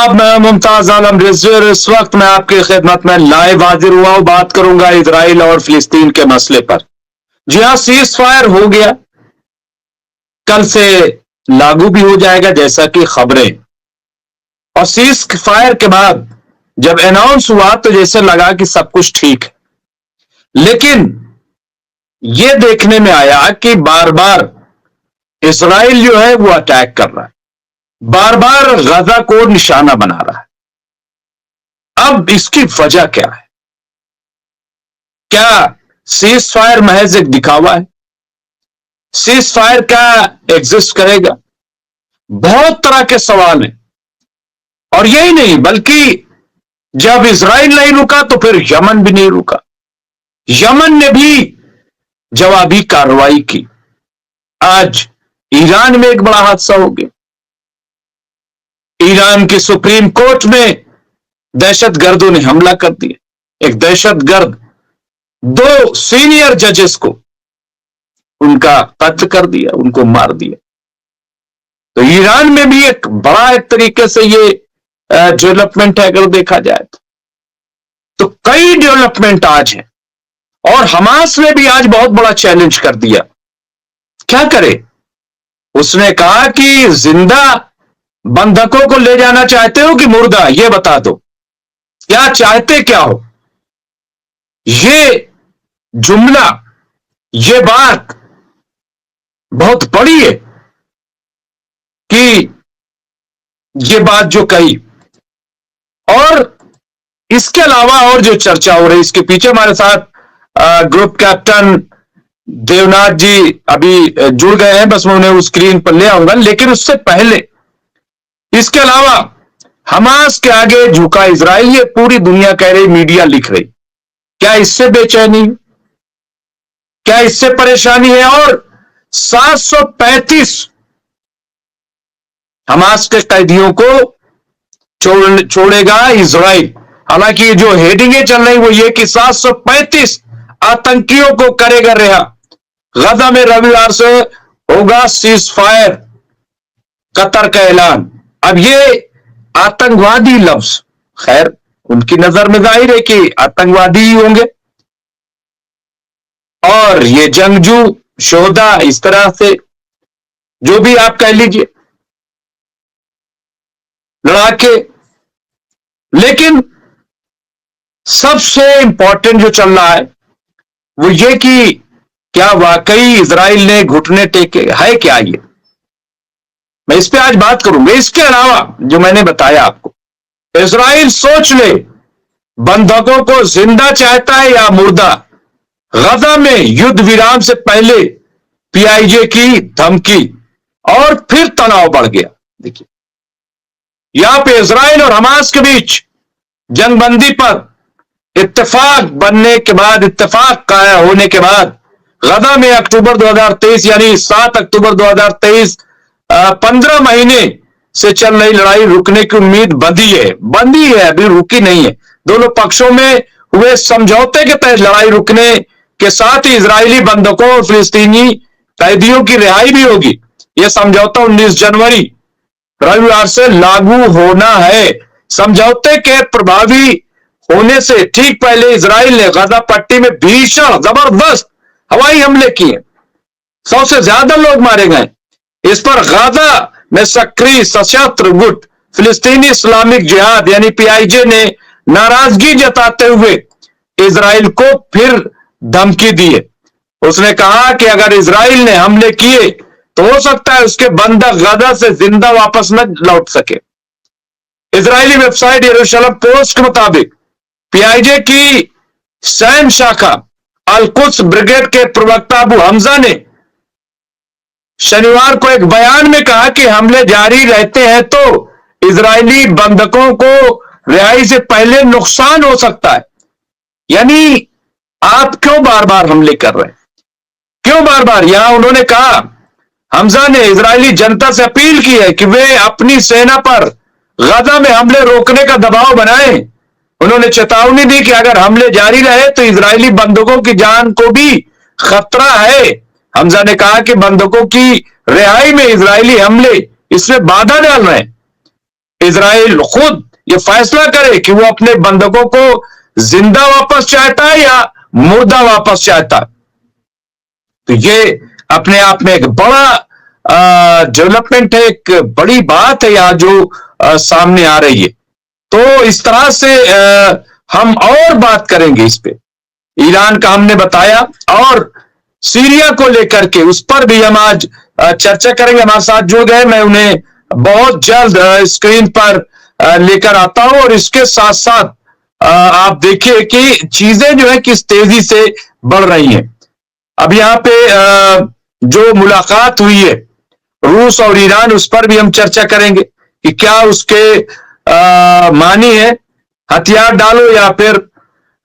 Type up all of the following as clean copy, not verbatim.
जनाब, मैं मुमताज आलम रिजवी। इस वक्त मैं आपकी खिदमत में लाइव हाजिर हुआ हूं। बात करूंगा इजराइल और फिलिस्तीन के मसले पर। जी हां, सीज फायर हो गया, कल से लागू भी हो जाएगा जैसा कि खबरें। और सीज फायर के बाद जब अनाउंस हुआ तो जैसे लगा कि सब कुछ ठीक है, लेकिन यह देखने में आया कि बार बार इसराइल जो है वो अटैक कर रहा है, बार बार गजा को निशाना बना रहा है। अब इसकी वजह क्या है? क्या सीज फायर महज एक दिखावा है? सीज फायर क्या एग्जिस्ट करेगा? बहुत तरह के सवाल हैं। और यही नहीं, बल्कि जब इसराइल नहीं रुका तो फिर यमन भी नहीं रुका। यमन ने भी जवाबी कार्रवाई की। आज ईरान में एक बड़ा हादसा हो गया। ईरान की सुप्रीम कोर्ट में दहशतगर्दों ने हमला कर दिया। एक दहशतगर्द 2 सीनियर जजेस को उनका कत्ल कर दिया, उनको मार दिया। तो ईरान में भी एक बड़ा एक तरीके से ये डेवलपमेंट है अगर देखा जाए तो कई डेवलपमेंट आज हैं। और हमास ने भी आज बहुत बड़ा चैलेंज कर दिया। क्या करे? उसने कहा कि जिंदा बंधकों को ले जाना चाहते हो कि मुर्दा, ये बता दो, क्या चाहते क्या हो? ये जुमला, ये बात बहुत बड़ी है कि ये बात जो कही। और इसके अलावा और जो चर्चा हो रही, इसके पीछे हमारे साथ ग्रुप कैप्टन देवनाथ जी अभी जुड़ गए हैं। बस मैं उन्हें उस स्क्रीन पर ले आऊंगा, लेकिन उससे पहले इसके अलावा हमास के आगे झुका इजराइल, ये पूरी दुनिया कह रही, मीडिया लिख रही। क्या इससे बेचैनी? क्या इससे परेशानी है? और 735 हमास के कैदियों को छोड़ेगा इजराइल। हालांकि जो हेडिंगें चल रही वो ये कि 735 आतंकियों को करेगा रिहा। गजा में रविवार से होगा सीज फायर, कतर का ऐलान। अब ये आतंकवादी लफ्ज, खैर उनकी नजर में जाहिर है कि आतंकवादी ही होंगे। और ये जंगजू शोहदा, इस तरह से जो भी आप कह लीजिए, लड़ाके। लेकिन सबसे इंपॉर्टेंट जो चल रहा है वो ये कि क्या वाकई इजराइल ने घुटने टेके है? क्या ये? मैं इस पे आज बात करूंगा। इसके अलावा जो मैंने बताया आपको, इजराइल सोच ले, बंधकों को जिंदा चाहता है या मुर्दा। गजा में युद्ध विराम से पहले पीआईजे की धमकी और फिर तनाव बढ़ गया। देखिए, यहां पे इजराइल और हमास के बीच जंगबंदी पर इत्तेफाक बनने के बाद, इत्तेफाक काया होने के बाद, गजा में अक्टूबर 2023 यानी 7 अक्टूबर 2023 15 महीने से चल रही लड़ाई रुकने की उम्मीद बंधी है, अभी रुकी नहीं है। दोनों पक्षों में हुए समझौते के तहत लड़ाई रुकने के साथ ही इजरायली बंधकों और फिलिस्तीनी कैदियों की रिहाई भी होगी। यह समझौता 19 जनवरी रविवार से लागू होना है। समझौते के प्रभावी होने से ठीक पहले इजराइल ने गजा पट्टी में भीषण जबरदस्त हवाई हमले किए। 100 से ज्यादा लोग मारे गए। इस पर गजा में सक्रिय सशस्त्र गुट फिलिस्तीनी इस्लामिक जिहाद यानी पीआईजे ने नाराजगी जताते हुए इजराइल को फिर धमकी दी है। उसने कहा कि अगर इजराइल ने हमले किए तो हो सकता है उसके बंधक गजा से जिंदा वापस न लौट सके। इजरायली वेबसाइट यरूशलेम पोस्ट के मुताबिक पीआईजे की सैन्य शाखा अल-कुद्स ब्रिगेड के प्रवक्ता अबू हमजा ने शनिवार को एक बयान में कहा कि हमले जारी रहते हैं तो इजरायली बंधकों को रिहाई से पहले नुकसान हो सकता है। यानी आप क्यों बार बार हमले कर रहे हैं? क्यों बार बार? यहां उन्होंने कहा, हमजा ने इजरायली जनता से अपील की है कि वे अपनी सेना पर गजा में हमले रोकने का दबाव बनाएं। उन्होंने चेतावनी दी कि अगर हमले जारी रहे तो इजरायली बंधकों की जान को भी खतरा है। हमजा ने कहा कि बंधकों की रिहाई में इजरायली हमले इसमें बाधा डाल रहे हैं। इजराइल खुद ये फैसला करे कि वो अपने बंधकों को जिंदा वापस चाहता है या मुर्दा वापस चाहता है। तो ये अपने आप में एक बड़ा डेवलपमेंट है, एक बड़ी बात है यहाँ जो सामने आ रही है। तो इस तरह से हम और बात करेंगे इस पे। ईरान का हमने बताया, और सीरिया को लेकर के उस पर भी हम आज चर्चा करेंगे। हमारे साथ जुड़ गए, मैं उन्हें बहुत जल्द स्क्रीन पर लेकर आता हूं। और इसके साथ साथ आप देखिए कि चीजें जो है किस तेजी से बढ़ रही हैं। अब यहाँ पे जो मुलाकात हुई है रूस और ईरान, उस पर भी हम चर्चा करेंगे कि क्या उसके मानी है हथियार डालो या फिर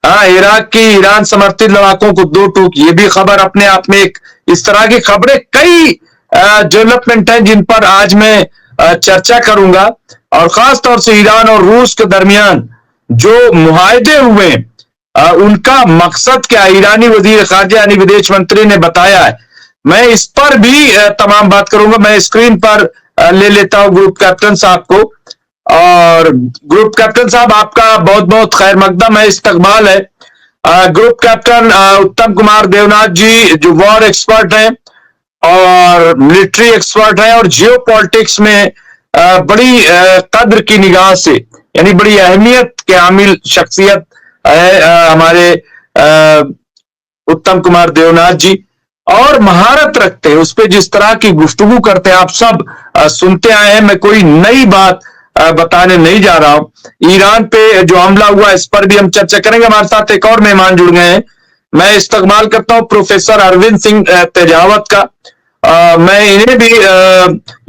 इराक की ईरान समर्थित लड़ाकों को दो टूक। ये भी खबर अपने आप में एक, इस तरह की खबरें कई डेवलपमेंट हैं जिन पर आज मैं चर्चा करूंगा। और खास तौर से ईरान और रूस के दरमियान जो मुआहदे हुए उनका मकसद क्या, ईरानी वजीर खारजा यानी विदेश मंत्री ने बताया है। मैं इस पर भी तमाम बात करूंगा। मैं स्क्रीन पर ले लेता हूं ग्रुप कैप्टन साहब को। और ग्रुप कैप्टन साहब, आपका बहुत बहुत खैर मकदम है, इस्तकबाल है। ग्रुप कैप्टन उत्तम कुमार देवनाथ जी जो वॉर एक्सपर्ट हैं और मिलिट्री एक्सपर्ट हैं और जियो पॉलिटिक्स में बड़ी कद्र की निगाह से, यानी बड़ी अहमियत के हामिल शख्सियत है हमारे उत्तम कुमार देवनाथ जी, और महारत रखते हैं उस पर जिस तरह की गुफ्तगू करते हैं। आप सब सुनते आए हैं, मैं कोई नई बात बताने नहीं जा रहा हूं। ईरान पे जो हमला हुआ इस पर भी हम चर्चा करेंगे। हमारे साथ एक और मेहमान जुड़ गए हैं। मैं इस्तकबाल करता हूं प्रोफेसर अरविंद सिंह तेजावत का। मैं इन्हें भी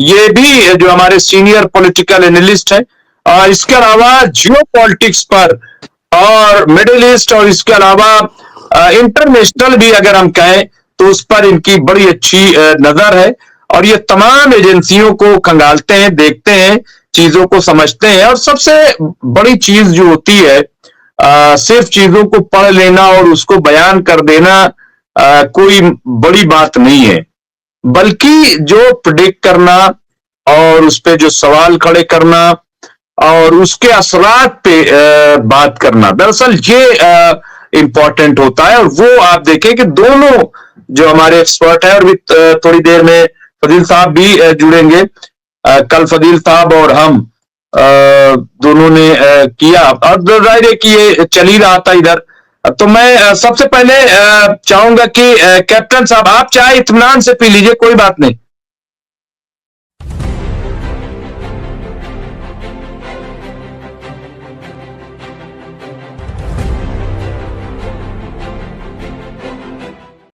ये भी जो हमारे सीनियर पॉलिटिकल एनालिस्ट हैं, इसके अलावा जियो पॉलिटिक्स पर और मिडिल ईस्ट और इसके अलावा इंटरनेशनल भी अगर हम कहें तो उस पर इनकी बड़ी अच्छी नजर है। और ये तमाम एजेंसियों को खंगालते हैं, देखते हैं, चीजों को समझते हैं। और सबसे बड़ी चीज जो होती है, सिर्फ चीजों को पढ़ लेना और उसको बयान कर देना कोई बड़ी बात नहीं है, बल्कि जो प्रेडिक्ट करना और उस पे जो सवाल खड़े करना और उसके असरात पे बात करना, दरअसल ये इंपॉर्टेंट होता है। और वो आप देखें कि दोनों जो हमारे एक्सपर्ट हैं, और भी थोड़ी देर में फजील साहब भी जुड़ेंगे। कल फजील साहब और हम दोनों ने किया, और जाहिर है कि ये चल ही रहा था इधर। तो मैं सबसे पहले चाहूंगा कि कैप्टन साहब आप चाहे इत्मीनान से पी लीजिए, कोई बात नहीं।